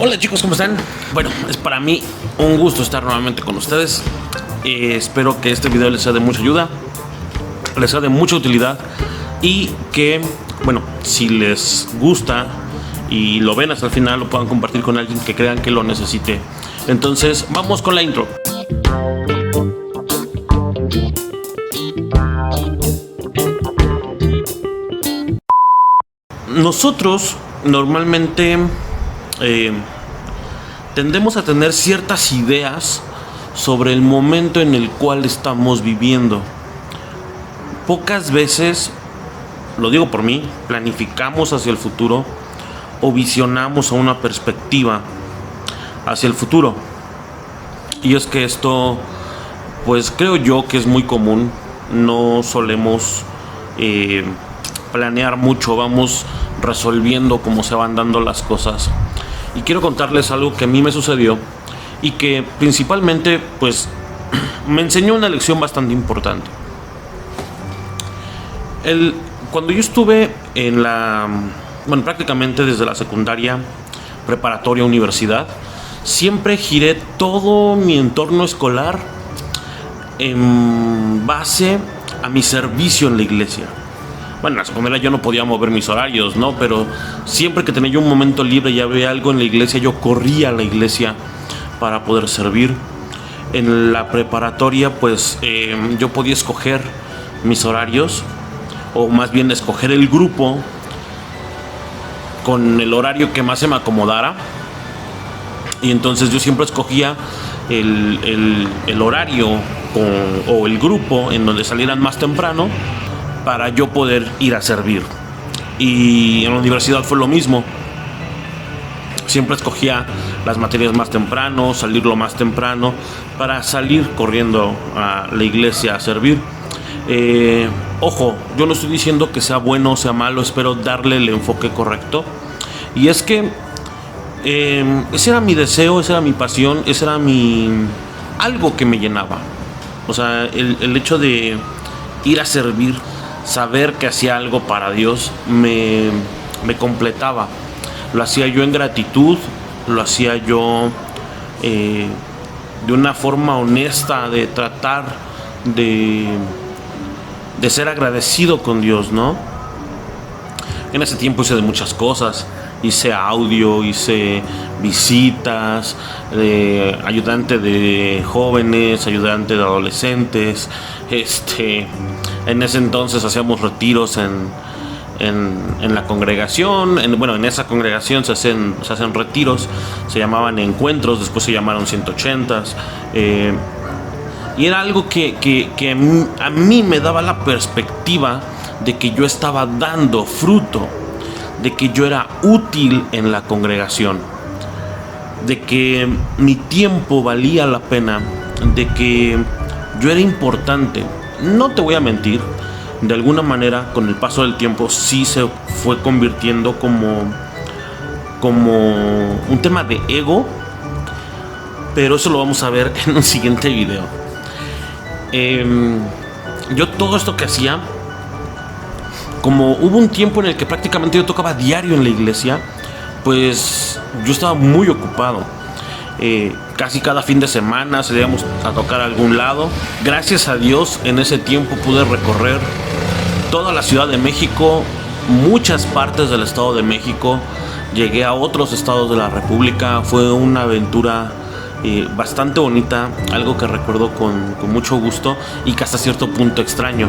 Hola chicos, ¿cómo están? Bueno, es para mí un gusto estar nuevamente con ustedes. Espero que este video les sea de mucha ayuda, les sea de mucha utilidad y que, bueno, si les gusta y lo ven hasta el final, lo puedan compartir con alguien que crean que lo necesite. Entonces, vamos con la intro. Nosotros normalmente tendemos a tener ciertas ideas sobre el momento en el cual estamos viviendo. Pocas veces, lo digo por mí, planificamos hacia el futuro o visionamos a una perspectiva hacia el futuro. Y es que esto, pues creo yo que es muy común. No solemos planear mucho, vamos resolviendo cómo se van dando las cosas. Y quiero contarles algo que a mí me sucedió y que principalmente pues me enseñó una lección bastante importante. Cuando yo estuve en prácticamente desde la secundaria, preparatoria, universidad, siempre giré todo mi entorno escolar en base a mi servicio en la iglesia. Bueno, en la secundaria yo no podía mover mis horarios, ¿no? Pero siempre que tenía yo un momento libre y había algo en la iglesia, yo corría a la iglesia para poder servir. En la preparatoria, pues yo podía escoger mis horarios, o más bien escoger el grupo con el horario que más se me acomodara. Y entonces yo siempre escogía el horario o el grupo en donde salieran más temprano, para yo poder ir a servir. Y en la universidad fue lo mismo. Siempre escogía las materias más temprano, salir lo más temprano, para salir corriendo a la iglesia a servir. Ojo, yo no estoy diciendo que sea bueno o sea malo, espero darle el enfoque correcto. Y es que ese era mi deseo, esa era mi pasión, ese era algo que me llenaba. O sea, el hecho de ir a servir, saber que hacía algo para Dios, me completaba. Lo hacía yo en gratitud, lo hacía yo de una forma honesta, de tratar de ser agradecido con Dios, ¿no? En ese tiempo hice de muchas cosas. Hice audio, hice visitas, ayudante de jóvenes, ayudante de adolescentes. En ese entonces hacíamos retiros en la congregación. En esa congregación se hacen retiros, se llamaban encuentros, después se llamaron 180s. Y era algo que a mí me daba la perspectiva de que yo estaba dando fruto, de que yo era útil en la congregación, de que mi tiempo valía la pena, de que yo era importante. No te voy a mentir, de alguna manera con el paso del tiempo sí se fue convirtiendo como un tema de ego, pero eso lo vamos a ver en un siguiente video. Yo todo esto que hacía, como hubo un tiempo en el que prácticamente yo tocaba diario en la iglesia, pues yo estaba muy ocupado. Casi cada fin de semana salíamos a tocar a algún lado. Gracias a Dios, en ese tiempo pude recorrer toda la Ciudad de México, muchas partes del Estado de México. Llegué a otros estados de la República. Fue una aventura bastante bonita, algo que recuerdo con mucho gusto y que hasta cierto punto extraño.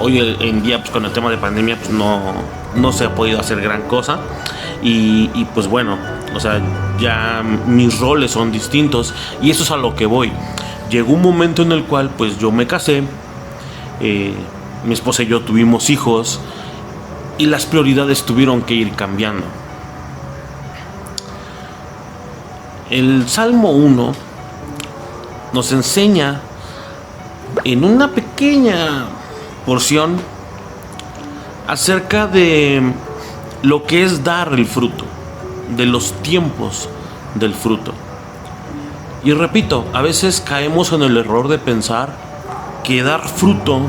Hoy en día, pues con el tema de pandemia, pues no se ha podido hacer gran cosa. Y pues bueno, o sea, ya mis roles son distintos y eso es a lo que voy. Llegó un momento en el cual pues yo me casé, mi esposa y yo tuvimos hijos y las prioridades tuvieron que ir cambiando. El Salmo 1 nos enseña en una pequeña porción acerca de lo que es dar el fruto, de los tiempos del fruto. Y repito, a veces caemos en el error de pensar que dar fruto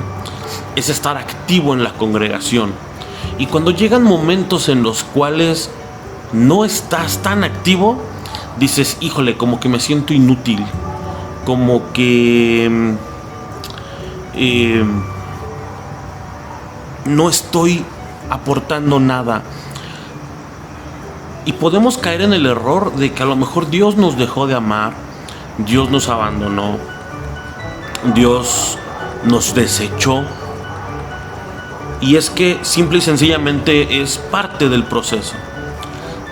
es estar activo en la congregación. Y cuando llegan momentos en los cuales no estás tan activo, dices, híjole, como que me siento inútil, como que no estoy aportando nada. Y podemos caer en el error de que a lo mejor Dios nos dejó de amar, Dios nos abandonó, Dios nos desechó. Y es que simple y sencillamente es parte del proceso.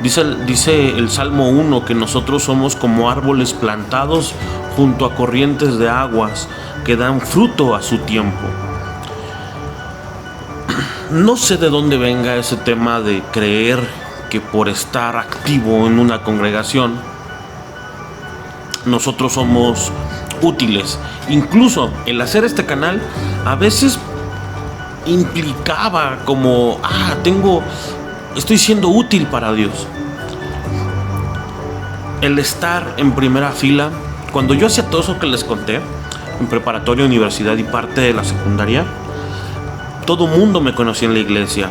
Dice el Salmo 1 que nosotros somos como árboles plantados junto a corrientes de aguas que dan fruto a su tiempo. No sé de dónde venga ese tema de creer que por estar activo en una congregación nosotros somos útiles. Incluso el hacer este canal a veces implicaba como, estoy siendo útil para Dios. El estar en primera fila, cuando yo hacía todo eso que les conté, en preparatoria, universidad y parte de la secundaria, todo mundo me conocía en la iglesia.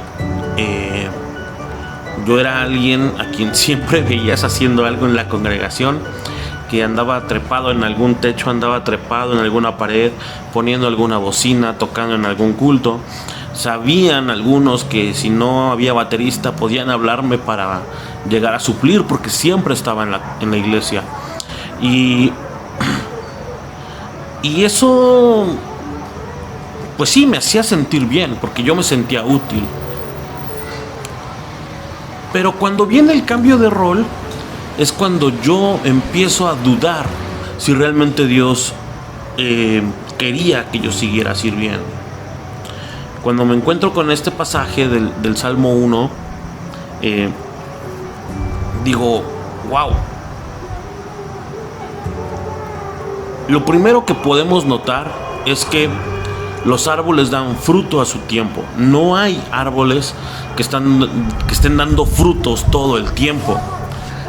Yo era alguien a quien siempre veías haciendo algo en la congregación, que andaba trepado en algún techo, andaba trepado en alguna pared, poniendo alguna bocina, tocando en algún culto. Sabían algunos que si no había baterista podían hablarme para llegar a suplir, porque siempre estaba en la iglesia. Y eso, pues sí, me hacía sentir bien, porque yo me sentía útil. Pero cuando viene el cambio de rol, es cuando yo empiezo a dudar si realmente Dios quería que yo siguiera sirviendo. Cuando me encuentro con este pasaje del Salmo 1, digo, wow. Lo primero que podemos notar es que los árboles dan fruto a su tiempo. No hay árboles que estén dando frutos todo el tiempo.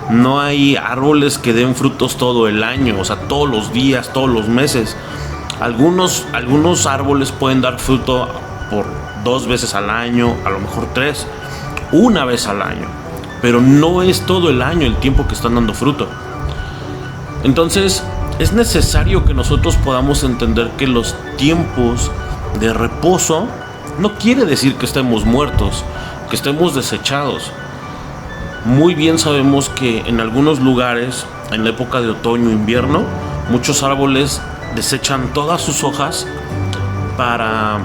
No hay árboles que den frutos todo el año, o sea, todos los días, todos los meses. Algunos árboles pueden dar fruto por 2 veces al año, a lo mejor 3, una vez al año. Pero no es todo el año el tiempo que están dando fruto. Entonces, es necesario que nosotros podamos entender que los tiempos de reposo no quiere decir que estemos muertos, que estemos desechados. Muy bien sabemos que en algunos lugares, en la época de otoño e invierno, muchos árboles desechan todas sus hojas para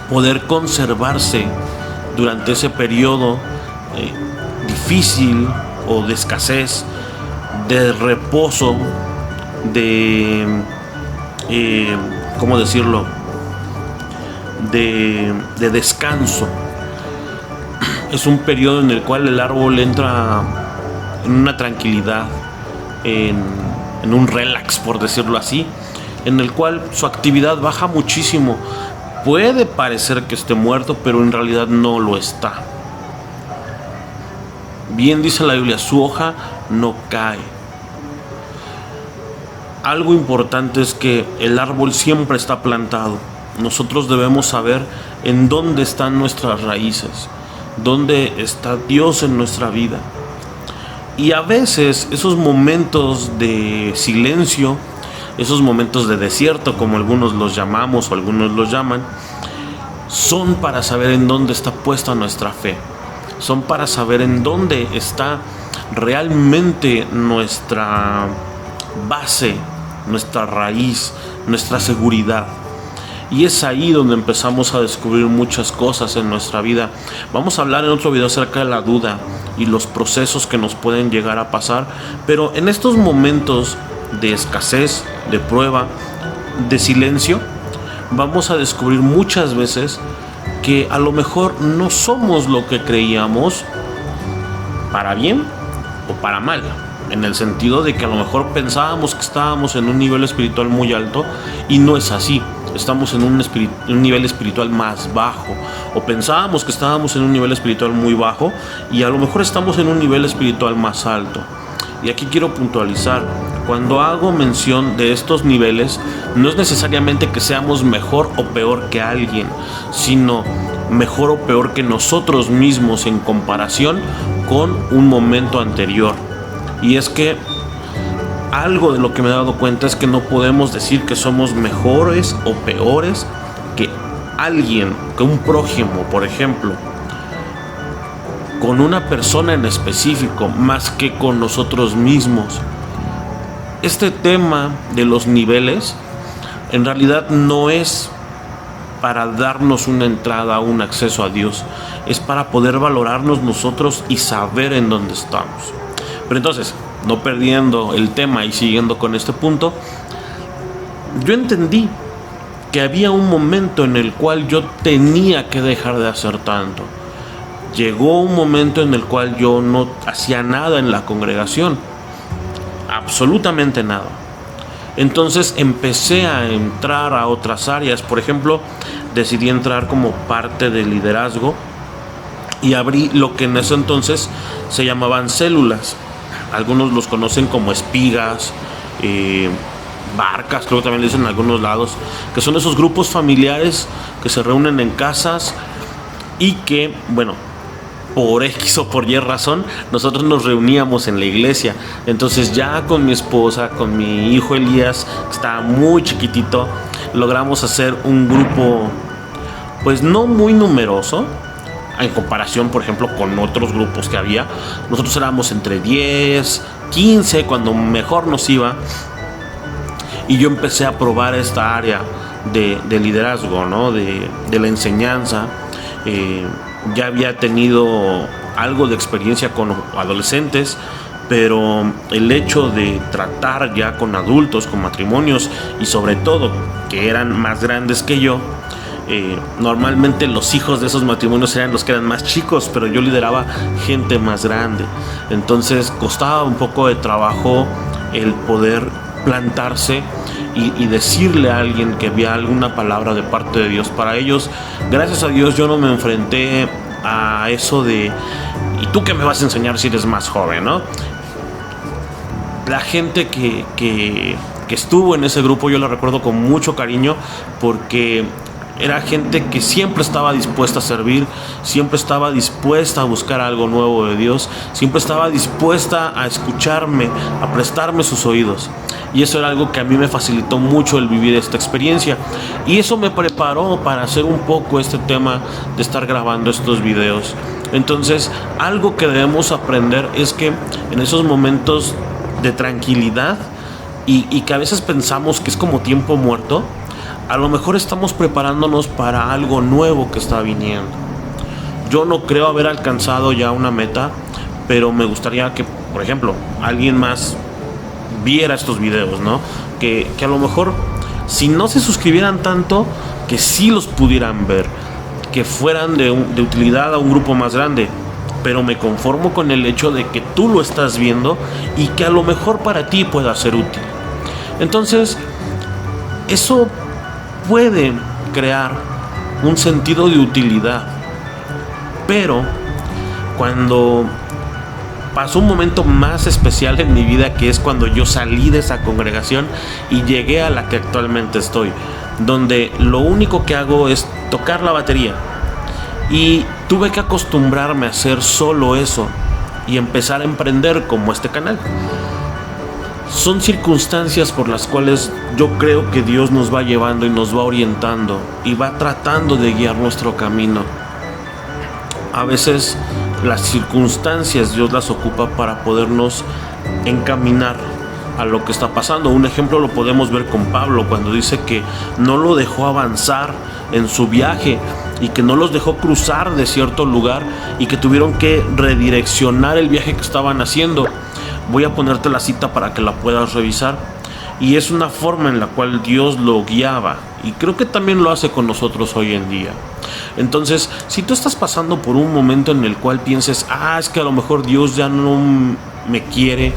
poder conservarse durante ese periodo difícil o de escasez, de reposo, de ¿cómo decirlo? De descanso. Es un periodo en el cual el árbol entra en una tranquilidad, en un relax, por decirlo así, en el cual su actividad baja muchísimo. Puede parecer que esté muerto, pero en realidad no lo está. Bien dice la Biblia, su hoja no cae. Algo importante es que el árbol siempre está plantado. Nosotros debemos saber en dónde están nuestras raíces, dónde está Dios en nuestra vida. Y a veces esos momentos de silencio, esos momentos de desierto, como algunos los llamamos o algunos los llaman, son para saber en dónde está puesta nuestra fe. Son para saber en dónde está realmente nuestra base, nuestra raíz, nuestra seguridad. Y es ahí donde empezamos a descubrir muchas cosas en nuestra vida. Vamos a hablar en otro video acerca de la duda y los procesos que nos pueden llegar a pasar. Pero en estos momentos de escasez, de prueba, de silencio, vamos a descubrir muchas veces que a lo mejor no somos lo que creíamos, para bien o para mal. En el sentido de que a lo mejor pensábamos que estábamos en un nivel espiritual muy alto y no es así. Estamos en un nivel espiritual más bajo, o pensábamos que estábamos en un nivel espiritual muy bajo y a lo mejor estamos en un nivel espiritual más alto. Y aquí quiero puntualizar, cuando hago mención de estos niveles, no es necesariamente que seamos mejor o peor que alguien, sino mejor o peor que nosotros mismos en comparación con un momento anterior. Y es que algo de lo que me he dado cuenta es que no podemos decir que somos mejores o peores que alguien, que un prójimo, por ejemplo, con una persona en específico, más que con nosotros mismos. Este tema de los niveles en realidad no es para darnos una entrada, un acceso a Dios, es para poder valorarnos nosotros y saber en dónde estamos. Pero entonces, no perdiendo el tema y siguiendo con este punto, yo entendí que había un momento en el cual yo tenía que dejar de hacer tanto. Llegó un momento en el cual yo no hacía nada en la congregación, absolutamente nada. Entonces empecé a entrar a otras áreas. Por ejemplo, decidí entrar como parte del liderazgo y abrí lo que en ese entonces se llamaban células. Algunos los conocen como espigas, barcas, creo que también le dicen en algunos lados, que son esos grupos familiares que se reúnen en casas y que, bueno, por X o por Y razón, nosotros nos reuníamos en la iglesia. Entonces ya con mi esposa, con mi hijo Elías, que estaba muy chiquitito, logramos hacer un grupo, pues no muy numeroso, en comparación, por ejemplo, con otros grupos que había. Nosotros éramos entre 10, 15, cuando mejor nos iba. Y yo empecé a probar esta área de liderazgo, ¿no? De la enseñanza. Ya había tenido algo de experiencia con adolescentes, pero el hecho de tratar ya con adultos, con matrimonios y sobre todo que eran más grandes que yo, normalmente los hijos de esos matrimonios eran los que eran más chicos, pero yo lideraba gente más grande. Entonces costaba un poco de trabajo el poder plantarse y decirle a alguien que había alguna palabra de parte de Dios para ellos. Gracias a Dios yo no me enfrenté a eso de ¿y tú qué me vas a enseñar si eres más joven?, ¿no? La gente que estuvo en ese grupo yo la recuerdo con mucho cariño, porque era gente que siempre estaba dispuesta a servir, siempre estaba dispuesta a buscar algo nuevo de Dios, siempre estaba dispuesta a escucharme, a prestarme sus oídos. Y eso era algo que a mí me facilitó mucho el vivir esta experiencia. Y eso me preparó para hacer un poco este tema de estar grabando estos videos. Entonces, algo que debemos aprender es que en esos momentos de tranquilidad y que a veces pensamos que es como tiempo muerto, a lo mejor estamos preparándonos para algo nuevo que está viniendo. Yo no creo haber alcanzado ya una meta, pero me gustaría que, por ejemplo, alguien más viera estos videos, ¿no? Que a lo mejor, si no se suscribieran tanto, que sí los pudieran ver, que fueran de utilidad a un grupo más grande. Pero me conformo con el hecho de que tú lo estás viendo y que a lo mejor para ti pueda ser útil. Entonces, eso puede crear un sentido de utilidad. Pero cuando pasó un momento más especial en mi vida, que es cuando yo salí de esa congregación y llegué a la que actualmente estoy, donde lo único que hago es tocar la batería, y tuve que acostumbrarme a hacer solo eso y empezar a emprender como este canal. Son circunstancias por las cuales yo creo que Dios nos va llevando y nos va orientando y va tratando de guiar nuestro camino. A veces las circunstancias Dios las ocupa para podernos encaminar a lo que está pasando. Un ejemplo lo podemos ver con Pablo, cuando dice que no lo dejó avanzar en su viaje y que no los dejó cruzar de cierto lugar y que tuvieron que redireccionar el viaje que estaban haciendo. Voy a ponerte la cita para que la puedas revisar. Y es una forma en la cual Dios lo guiaba, y creo que también lo hace con nosotros hoy en día. Entonces, si tú estás pasando por un momento en el cual pienses, es que a lo mejor Dios ya no me quiere,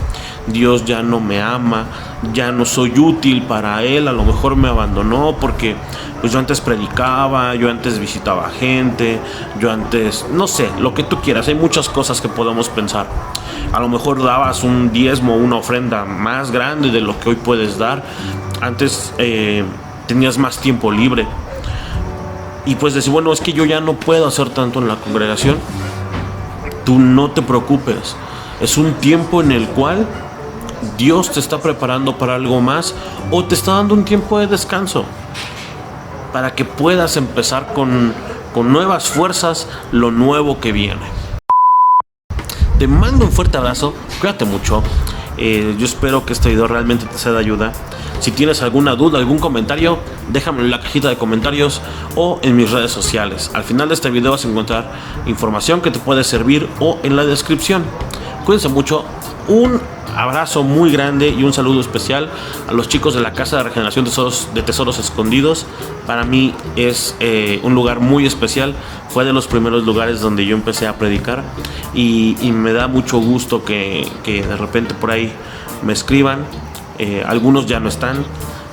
Dios ya no me ama, ya no soy útil para Él, a lo mejor me abandonó porque pues yo antes predicaba, yo antes visitaba gente, yo antes, no sé, lo que tú quieras. Hay muchas cosas que podemos pensar. A lo mejor dabas un diezmo, una ofrenda más grande de lo que hoy puedes dar. Antes tenías más tiempo libre y pues decir, bueno, es que yo ya no puedo hacer tanto en la congregación. tú no te preocupes. Es un tiempo en el cual Dios te está preparando para algo más o te está dando un tiempo de descanso para que puedas empezar con nuevas fuerzas lo nuevo que viene. Te mando un fuerte abrazo, cuídate mucho. Yo espero que este video realmente te sea de ayuda. Si tienes alguna duda, algún comentario, déjamelo en la cajita de comentarios o en mis redes sociales. Al final de este video vas a encontrar información que te puede servir o en la descripción. Cuídense mucho. Un abrazo muy grande y un saludo especial a los chicos de la Casa de Regeneración de Tesoros Escondidos. Para mí es un lugar muy especial. Fue de los primeros lugares donde yo empecé a predicar y me da mucho gusto que de repente por ahí me escriban. Algunos ya no están,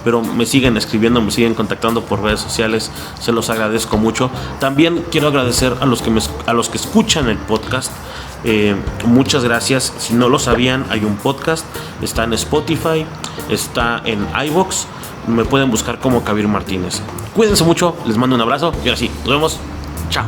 pero me siguen escribiendo, me siguen contactando por redes sociales. Se los agradezco mucho. También quiero agradecer a los que escuchan el podcast. Muchas gracias. Si no lo sabían, hay un podcast, está en Spotify, está en iVoox. Me pueden buscar como Kabir Martínez. Cuídense mucho, les mando un abrazo y ahora sí, nos vemos. Chao.